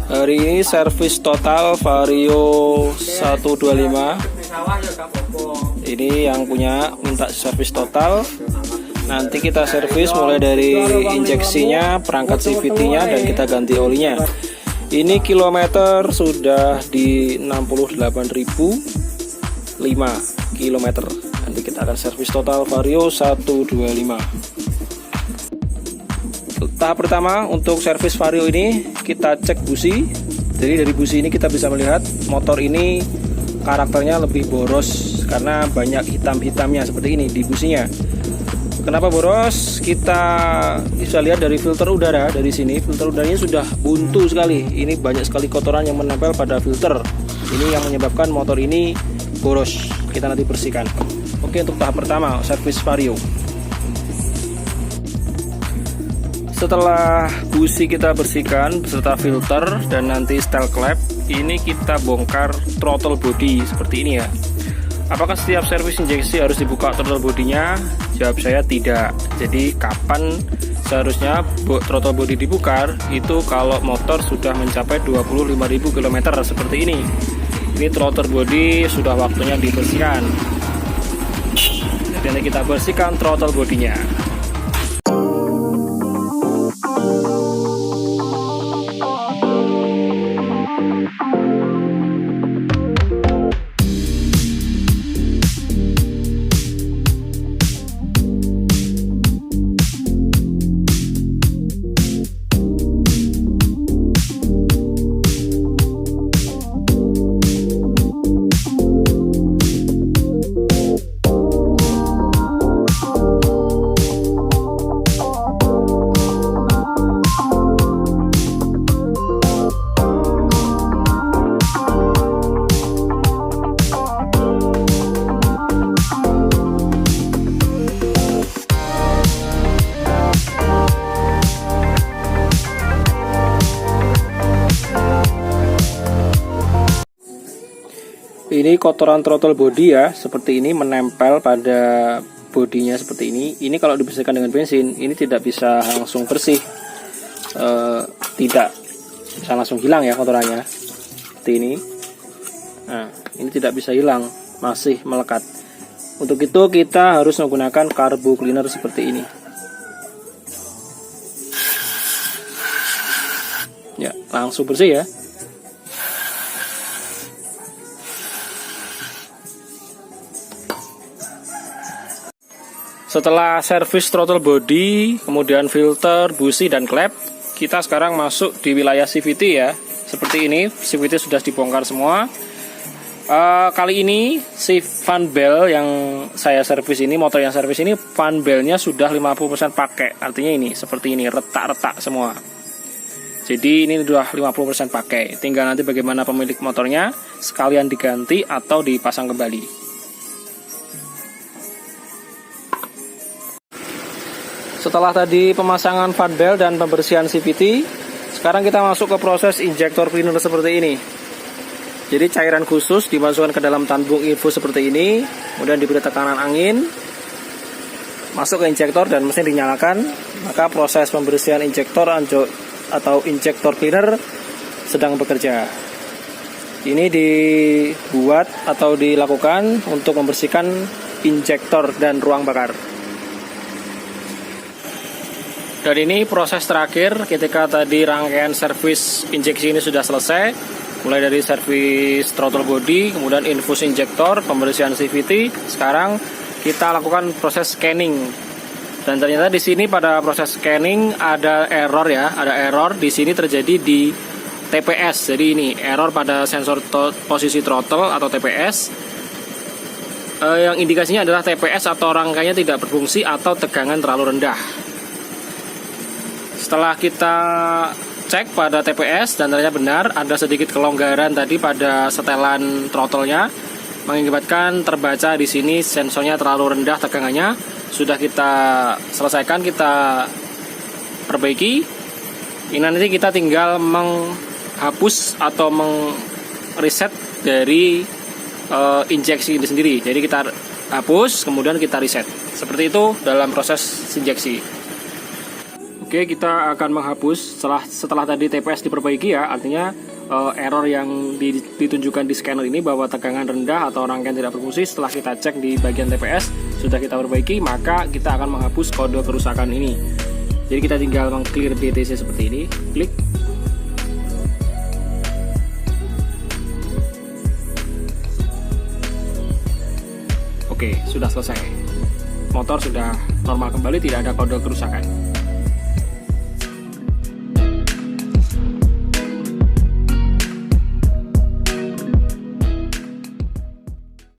Hari ini servis total Vario 125. Ini yang punya minta servis total. Nanti kita servis mulai dari injeksinya, perangkat CVT-nya, dan kita ganti olinya. Ini kilometer sudah di 68.005 kilometer. Nanti kita akan servis total Vario 125. Tahap pertama untuk servis Vario ini kita cek busi. Jadi dari busi ini kita bisa melihat motor ini karakternya lebih boros karena banyak hitam-hitamnya seperti ini di businya. Kenapa boros? Kita bisa lihat dari filter udara dari sini. Filter udaranya sudah buntu sekali. Ini banyak sekali kotoran yang menempel pada filter. Ini yang menyebabkan motor ini boros. Kita nanti bersihkan. Oke, untuk tahap pertama servis Vario. Setelah busi kita bersihkan beserta filter dan nanti steel klep, ini kita bongkar throttle body seperti ini ya. Apakah setiap servis injeksi harus dibuka throttle bodinya? Jawab saya tidak. Jadi kapan seharusnya throttle body dibuka? Itu kalau motor sudah mencapai 25.000 km seperti ini. Ini throttle body sudah waktunya dibersihkan. Jadi nanti kita bersihkan throttle bodinya. Ini kotoran throttle body ya, seperti ini menempel pada bodinya seperti ini. Ini kalau dibersihkan dengan bensin, ini tidak bisa langsung bersih, tidak bisa langsung hilang ya kotorannya. Seperti ini. Nah, ini tidak bisa hilang, masih melekat. Untuk itu kita harus menggunakan carbo cleaner seperti ini. Ya, langsung bersih ya. Setelah servis throttle body, kemudian filter, busi, dan klep, kita sekarang masuk di wilayah CVT ya. Seperti ini, CVT sudah dibongkar semua. Kali ini si fan bell yang saya servis ini, motor yang servis ini, fan bellnya sudah 50% pakai. Artinya ini, seperti ini, retak-retak semua. Jadi ini sudah 50% pakai. Tinggal nanti bagaimana pemilik motornya, sekalian diganti atau dipasang kembali. Setelah tadi pemasangan fan bell dan pembersihan CVT, sekarang kita masuk ke proses injektor cleaner seperti ini. Jadi cairan khusus dimasukkan ke dalam tabung infus seperti ini, kemudian diberi tekanan angin, masuk ke injektor dan mesin dinyalakan. Maka proses pembersihan injektor atau injektor cleaner sedang bekerja. Ini dibuat atau dilakukan untuk membersihkan injektor dan ruang bakar. Dan ini proses terakhir ketika tadi rangkaian servis injeksi ini sudah selesai. Mulai dari servis throttle body, kemudian infus injektor, pembersihan CVT. Sekarang kita lakukan proses scanning. Dan ternyata di sini pada proses scanning ada error ya, ada error di sini terjadi di TPS. Jadi ini error pada sensor posisi throttle atau TPS. Yang indikasinya adalah TPS atau rangkaiannya tidak berfungsi atau tegangan terlalu rendah. Setelah kita cek pada TPS dan ternyata benar, ada sedikit kelonggaran tadi pada setelan throttle-nya, mengakibatkan terbaca di sini sensornya terlalu rendah tegangannya. Sudah kita selesaikan, kita perbaiki. Ini nanti kita tinggal menghapus atau reset dari injeksi ini sendiri. Jadi kita hapus, kemudian kita reset. Seperti itu dalam proses injeksi. Oke, kita akan menghapus setelah tadi TPS diperbaiki ya, artinya error yang ditunjukkan di scanner ini bahwa tegangan rendah atau rangkaian tidak berfungsi. Setelah kita cek di bagian TPS sudah kita perbaiki, maka kita akan menghapus kode kerusakan ini. Jadi kita tinggal meng-clear DTC seperti ini, klik. Oke, sudah selesai. Motor sudah normal kembali, tidak ada kode kerusakan.